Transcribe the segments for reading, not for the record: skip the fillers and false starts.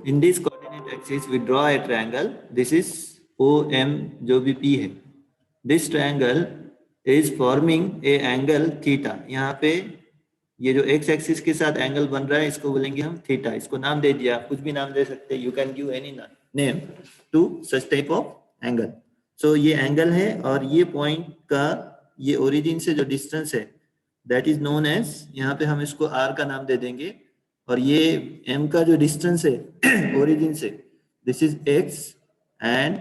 In this coordinate axis we draw a triangle, this is O M जो भी P है, this triangle is forming a angle theta. यहाँ पे ये जो एक्स एक्सिस के साथ एंगल बन रहा है इसको बोलेंगे हम थीटा। इसको नाम दे दिया, कुछ भी नाम दे सकते हैं, you can give any name to such type of angle. So ये एंगल है और ये पॉइंट का ये ओरिजिन से जो डिस्टेंस है दैट इज नोन एज, यहाँ पे हम इसको आर का नाम दे देंगे, और ये एम का जो डिस्टेंस है ओरिजिन से दिस इज एक्स, एंड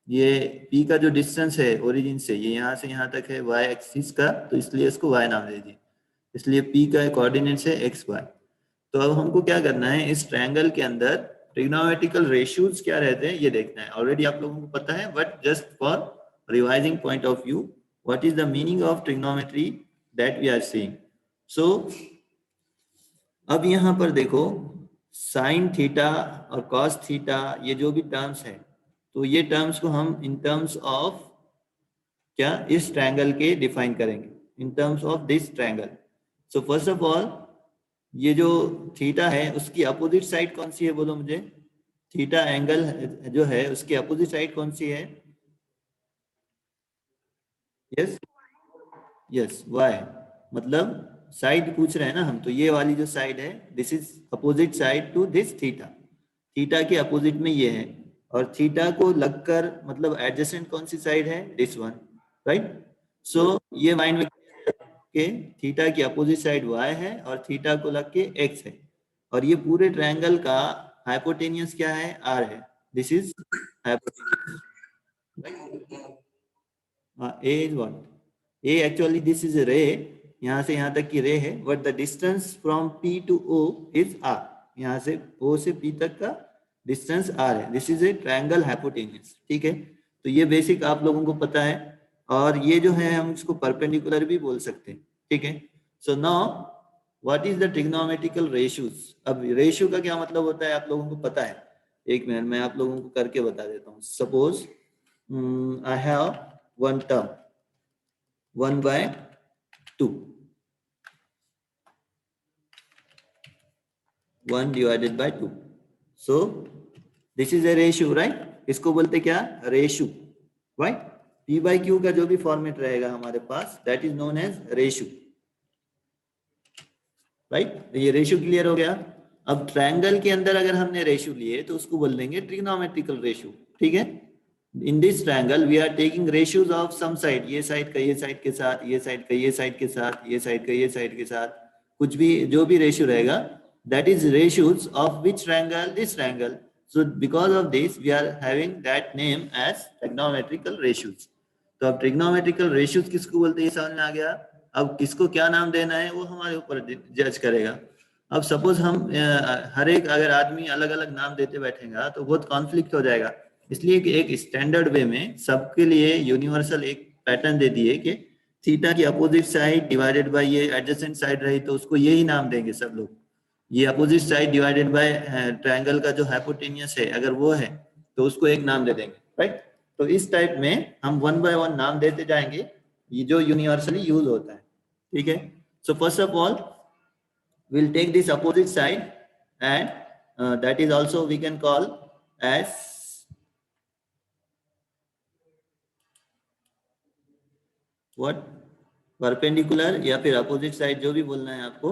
ये पी का जो डिस्टेंस है ओरिजिन से ये यहाँ से यहाँ तक है वाई एक्सिस का, तो इसलिए इसको वाई नाम दे दिए, इसलिए पी का कोऑर्डिनेट्स है एक्स वाई। तो अब हमको क्या करना है, इस ट्रायंगल के अंदर ट्रिग्नोमेट्रिकल रेशियोज क्या रहते हैं ये देखना है। ऑलरेडी आप लोगों को पता है, but just for revising point of view, what is the meaning of trigonometry that we are seeing. So अब यहाँ पर देखो साइन थीटा और कॉस थीटा ये जो भी टर्म्स है, तो ये टर्म्स को हम इन टर्म्स ऑफ क्या इस ट्रायंगल के डिफाइन करेंगे, in terms of this triangle. So first of all ये जो थीटा है उसकी अपोजिट साइड कौन सी है बोलो मुझे, थीटा एंगल जो है उसकी अपोजिट साइड कौन सी है? यस यस वाई, मतलब साइड पूछ रहे हैं ना हम, तो ये वाली जो साइड है this is opposite side to this theta, theta के अपोजिट में ये है, और थीटा को लगकर मतलब एडजेसेंट कौन सी साइड है, दिस वन, राइट। सो ये माइंड में के थीटा की अपोजिट साइड y है और थीटा को लग के x है, और ये पूरे ट्रायंगल का हाइपोटेनियस क्या है, r है, this is hypotenuse. a is what, a actually this is a ray, यहाँ से यहाँ तक की रे है, but the distance from p to o is r, यहाँ से o से p तक का डिस्टेंस r है, this is a triangle hypotenuse, ठीक है। तो ये बेसिक आप लोगों को पता है, और ये जो है हम इसको परपेंडिकुलर भी बोल सकते हैं, ठीक है। So now what is the trigonometrical ratios. अब रेशियो का क्या मतलब होता है आप लोगों को पता है, एक मिनट मैं आप लोगों को करके बता देता हूँ। Suppose I have one term 1/2, 1 divided by 2, so this is a ratio, right? इसको बोलते क्या, ratio, right. p by q का जो भी फॉर्मेट रहेगा हमारे पास that is known as ratio, right. ये रेशियो क्लियर हो गया। अब ट्रायंगल के अंदर अगर हमने रेशियो लिए तो उसको बोल देंगे ट्रिग्नोमेट्रिकल रेशियो, ठीक है। In this triangle we are taking ratios of some side, ये साइड का ये साइड के साथ, ये साइड का ये साइड के साथ, ये साइड का ये साइड के साथ, कुछ भी जो भी रेशियो रहेगा that is ratios of which triangle, this triangle. So because of this we are having that name as trigonometrical ratios. तो अब trigonometrical ratios किसको बोलते हैं ये समझ में आ गया। अब किसको क्या नाम देना है वो हमारे ऊपर जज करेगा। अब सपोज हम हर एक अगर आदमी अलग अलग नाम देते बैठेगा तो बहुत कॉन्फ्लिक्ट हो जाएगा, इसलिए कि एक स्टैंडर्ड वे में सबके लिए यूनिवर्सल एक पैटर्न दे दिए कि थीटा की अपोजिट साइड डिवाइडेड बाय ये एडजेसेंट साइड रही तो उसको यही नाम देंगे सब लोग, ये opposite side divided by triangle का जो हाइपोटेनियस है अगर वो है तो उसको एक नाम दे देंगे, राइट। तो इस टाइप में हम 1 by 1 नाम देते जाएंगे, ये जो यूनिवर्सली यूज होता है, ठीक है। So first of all we'll take this opposite side and that is also we can call as what, perpendicular या फिर opposite side जो भी बोलना है आपको,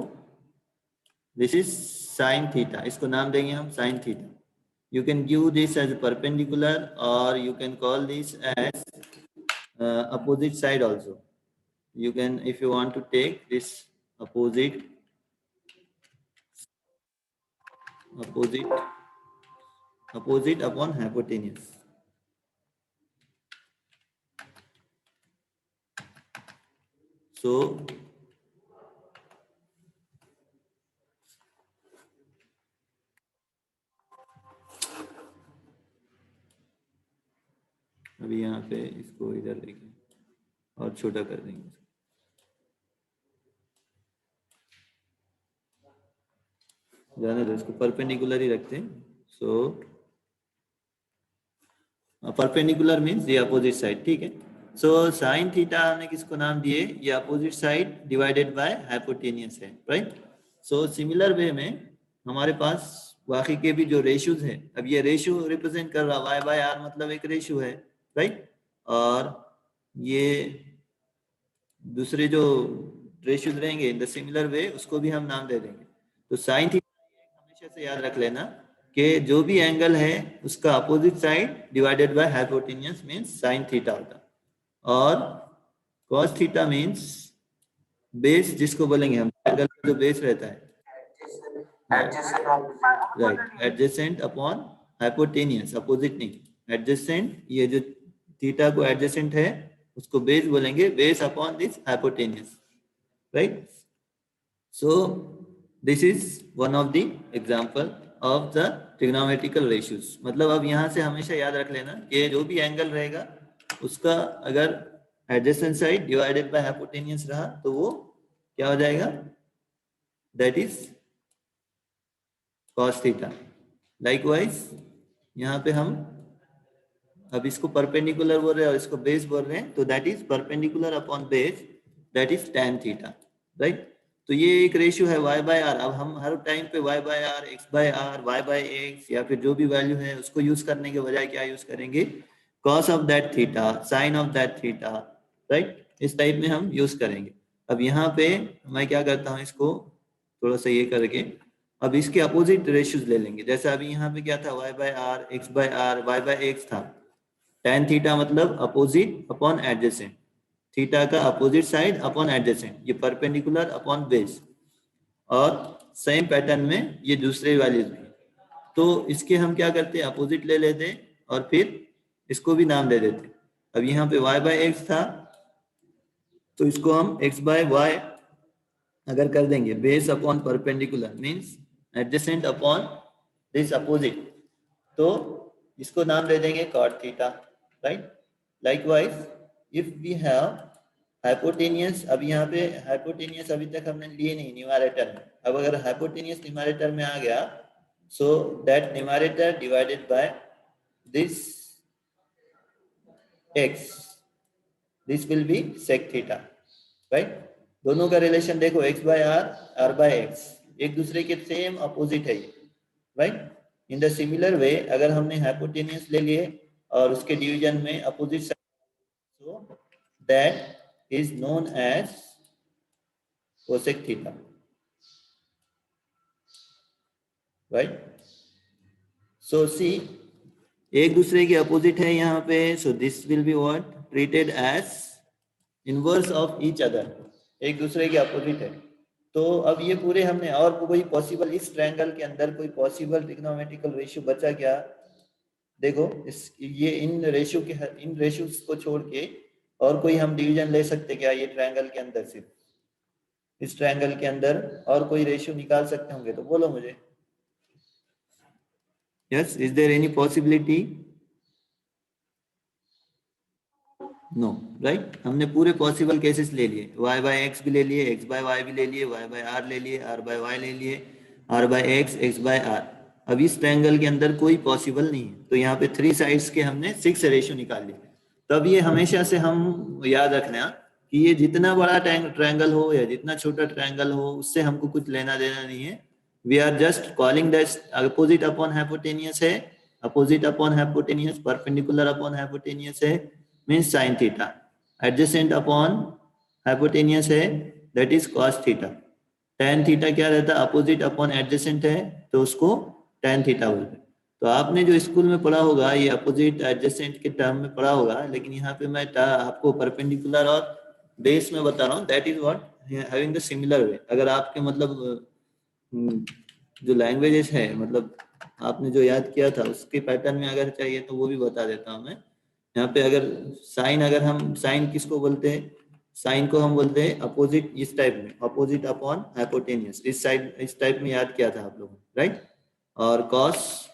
this is sin theta, इसको नाम देंगे हम sin theta. You can give this as perpendicular or you can call this as opposite side also. You can, if you want to take this opposite upon hypotenuse. So अभी यहाँ पे इसको इधर लेके और छोटा कर देंगे, जाने दो, इसको परपेंडिकुलर ही रखते हैं। सो परपेंडिकुलर मीन्स ये अपोजिट साइड, ठीक है। सो साइन थीटा हमने किसको नाम दिए, ये opposite side divided by hypotenuse है, राइट। सो सिमिलर वे में हमारे पास बाकी के भी जो रेशियोज है, अब ये रेशियो रिप्रेजेंट कर रहा y बाय आर, मतलब एक रेशियो है, राइट। और ये दूसरे जो रेशियोज रहेंगे इन द सिमिलर वे उसको भी हम नाम दे देंगे। तो साइन थीटा हमेशा से याद रख लेना कि जो भी एंगल है उसका opposite side divided by hypotenuse means sine theta होता। और कॉस थीटा मींस बेस, जिसको बोलेंगे हम एंगल का जो बेस रहता है, right, adjacent upon hypotenuse, opposite नहीं, एडजेसेंट, ये जो थीटा को एडजेसेंट है उसको बेस बोलेंगे, base upon this hypotenuse, right. So this is one of the example of the trigonometrical ratios. मतलब अब यहाँ से हमेशा याद रख लेना कि जो भी एंगल रहेगा उसका अगर adjacent side divided by hypotenuse रहा तो वो क्या हो जाएगा, that is cos theta. Likewise यहाँ पे हम अब इसको परपेंडिकुलर बोल रहे हैं और इसको बेस बोल रहे हैं, तो that is perpendicular upon base, that is tan theta, right. तो ये एक रेशियो है y बाय आर। अब हम हर टाइम पे y by R, x by R, y by x या फिर जो भी वैल्यू है उसको यूज करने के बजाय क्या यूज करेंगे, cos of that theta, sin of that theta, right, इस टाइप में हम यूज करेंगे। अब यहाँ पे मैं क्या करता हूँ, इसको थोड़ा सा ये करके अब इसके अपोजिट रेशियोज ले लेंगे। जैसे अभी यहाँ पे क्या था, y by R, x by R, y by x था। tan थीटा मतलब अपोजिट अपॉन एडजेसेंट, थीटा का अपोजिट साइड अपॉन एडजेसेंट, ये परपेंडिकुलर अपॉन बेस। और सेम पैटर्न में ये दूसरे वैल्यूज भी, तो इसके हम क्या करते हैं, अपोजिट ले लेते और फिर इसको भी नाम दे देते। अब यहाँ पे y बाय एक्स था तो इसको हम x बाय वाई अगर कर देंगे, base upon perpendicular means adjacent upon this opposite, तो इसको नाम दे देंगे cot theta, right. Likewise if we have hypotenuse, अब यहाँ पे हाइपोटेनियस अभी तक हमने लिए नहीं न्यूमरेटर में, अब अगर हाइपोटेनियस न्यूमरेटर में आ गया so that numerator divided by this x, this will be sec theta, right. दोनों का रिलेशन देखो, x by r, r by x, एक दूसरे के सेम अपोजिट है, राइट। इन द सिमिलर वे अगर हमने हाइपोटेनियस ले लिए और उसके डिवीजन में opposite side, so that is known as cosec theta, right. So see एक दूसरे के अपोजिट है यहाँ पे, so this will be what treated as inverse of each other, एक दूसरे के अपोजिट है। तो अब ये पूरे हमने, और कोई पॉसिबल इस ट्रायंगल के अंदर कोई पॉसिबल ट्रिग्नोमेट्रिकल रेशियो बचा क्या, देखो इस ये इन रेशियोज को छोड़ के और कोई हम डिवीजन ले सकते क्या ये ट्रायंगल के अंदर, सिर्फ इस ट्रायंगल के अंदर और कोई रेशियो निकाल सकते होंगे तो बोलो मुझे, yes, is there any possibility, no, right. हमने पूरे पॉसिबल केसेस ले लिए, y बाय एक्स भी ले लिए, x बाय वाई भी ले लिए, y बाय आर ले लिए, r बाय वाई ले लिए, r by x, x by R. अब इस ट्रायंगल के अंदर कोई पॉसिबल नहीं है, तो यहाँ पे 3 साइड्स के हमने 6 रेशियो निकाल लिए। तब ये हमेशा से हम याद रखना कि ये जितना बड़ा ट्रायंगल हो या जितना छोटा ट्रायंगल हो उससे हमको कुछ लेना देना नहीं है। We are just calling that opposite upon hypotenuse है, opposite upon hypotenuse, perpendicular upon hypotenuse है means sine theta, adjacent upon hypotenuse है that is cos theta, tan theta क्या रहता है, अपोजिट अपॉन एडजेसेंट है तो उसको tan थीटा बोलते हैं। तो आपने जो स्कूल में पढ़ा होगा ये अपोजिट एडजेसेंट के टर्म में पढ़ा होगा, लेकिन यहाँ पे मैं आपको परपेंडिकुलर और बेस में बता रहा हूँ, that is what having the similar way. अगर आपके मतलब जो लैंग्वेजेस है, मतलब आपने जो याद किया था उसके पैटर्न में अगर चाहिए तो वो भी बता देता हूँ मैं। यहाँ पे अगर साइन, अगर हम साइन किसको बोलते हैं, साइन को हम बोलते हैं अपोजिट, इस टाइप में अपोजिट अपॉन हाइपोटेनियस, इस साइड इस टाइप में याद किया था आप लोगों ने, राइट। और cos,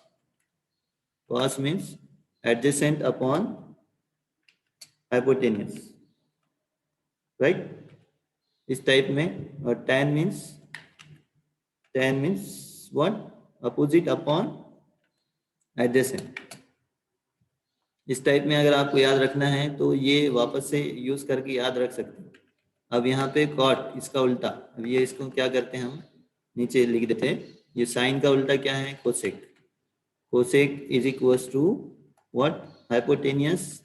cos means adjacent upon hypotenuse, right, इस टाइप में। और tan means what, opposite upon adjacent, इस टाइप में अगर आपको याद रखना है तो ये वापस से यूज करके याद रख सकते हैं। अब यहाँ पे कॉट, इसका उल्टा, अब ये इसको क्या करते हैं हम नीचे लिख देते हैं ये साइन का उल्टा क्या है? Cosec. Cosec is equals to what? Hypotenuse,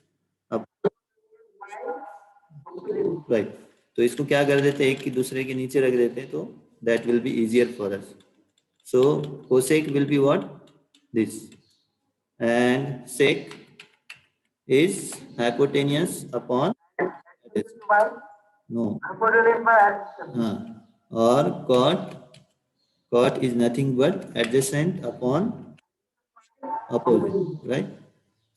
right. तो इसको क्या कर देते हैं, एक की दूसरे के नीचे रख देते हैं, तो that will be easier for us. So cosec will be what? This, and sec is hypotenuse upon no हाँ, और cot is nothing but adjacent upon opposite, right?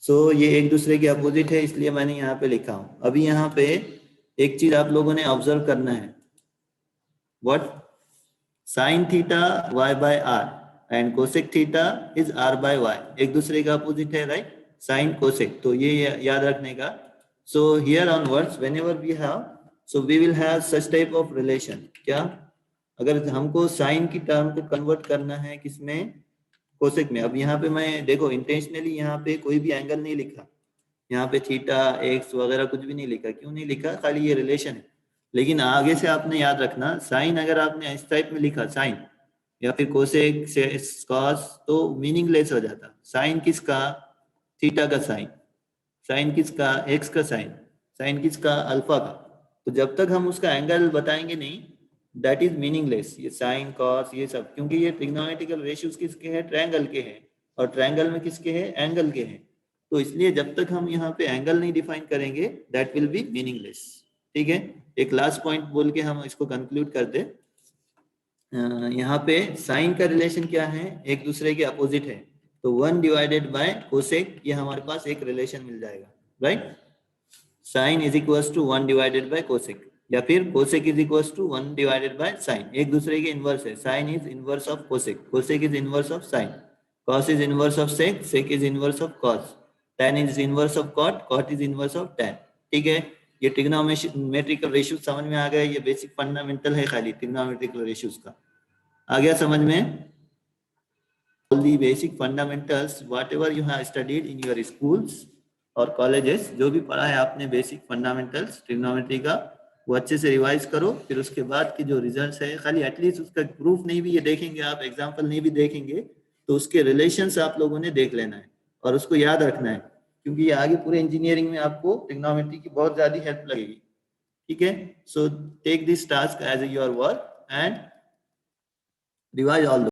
So ये एक दूसरे के अपोजिट है, इसलिए मैंने यहाँ पे लिखा हूँ। अभी यहाँ पे एक चीज आप लोगों ने ऑब्जर्व करना है, what? Sine theta y by r and cosec theta is r by y, एक दूसरे का अपोजिट है, राइट? साइन कोसेक, तो ये याद रखने का। So here onwards whenever we have, so we will have such type of relation. क्या? अगर हमको साइन की टर्म को कन्वर्ट करना है किसमें? कोसेक में। अब यहाँ पे मैं देखो इंटेंशनली यहाँ पे कोई भी एंगल नहीं लिखा, यहाँ पे थीटा एक्स वगैरह कुछ भी नहीं लिखा। क्यों नहीं लिखा? खाली ये रिलेशन है। लेकिन आगे से आपने याद रखना, साइन अगर आपने इस टाइप में लिखा साइन या फिर कोसेक से कॉस, तो मीनिंगलेस हो जाता। साइन किसका? थीटा का साइन। साइन किसका? एक्स का साइन। साइन किसका? अल्फा का। तो जब तक हम उसका एंगल बताएंगे नहीं, दैट इज मीनिंगलेस, ये साइन कॉस ये सब, क्योंकि ये ट्रिग्नोमेट्रिकल रेशियोज किसके हैं? ट्रायंगल के हैं। और ट्रायंगल में किसके हैं? एंगल के हैं। तो इसलिए जब तक हम यहाँ पे एंगल नहीं डिफाइन करेंगे, दैट विल बी मीनिंगलेस। ठीक है, एक लास्ट पॉइंट बोल के हम इसको कंक्लूड करते। यहाँ पे साइन का रिलेशन क्या है? एक दूसरे के अपोजिट है, तो 1 डिवाइडेड बाय कोसेक, ये हमारे पास एक रिलेशन मिल जाएगा, right? Sine is equals to 1 divided by cosec, या फिर cosec is equals to 1 divided by sine, एक दूसरे के इनवर्स है। Sine is inverse of cosec, cosec is inverse of sine, cos is inverse of sec, sec is inverse of cos, tan is inverse of cot, cot is inverse of tan। ठीक है, ये trigonometrical ratios समझ में आ गया। ये basic fundamental है खाली ट्रिग्नोमेट्रिकल रेशियोज का। आ गया समझ में? All the basic fundamentals whatever you have studied in your schools और कॉलेजेस, जो भी पढ़ा है आपने बेसिक फंडामेंटल्स ट्रिग्नोमेट्री का, वो अच्छे से रिवाइज करो। फिर उसके बाद की जो रिजल्ट्स है, खाली एटलीस्ट उसका प्रूफ नहीं भी ये देखेंगे आप, एग्जांपल नहीं भी देखेंगे, तो उसके रिलेशंस आप लोगों ने देख लेना है और उसको याद रखना है, क्योंकि ये आगे पूरे इंजीनियरिंग में आपको ट्रिग्नोमेट्री की बहुत ज्यादा हेल्प लगेगी। ठीक है, so take this task as your work and revise all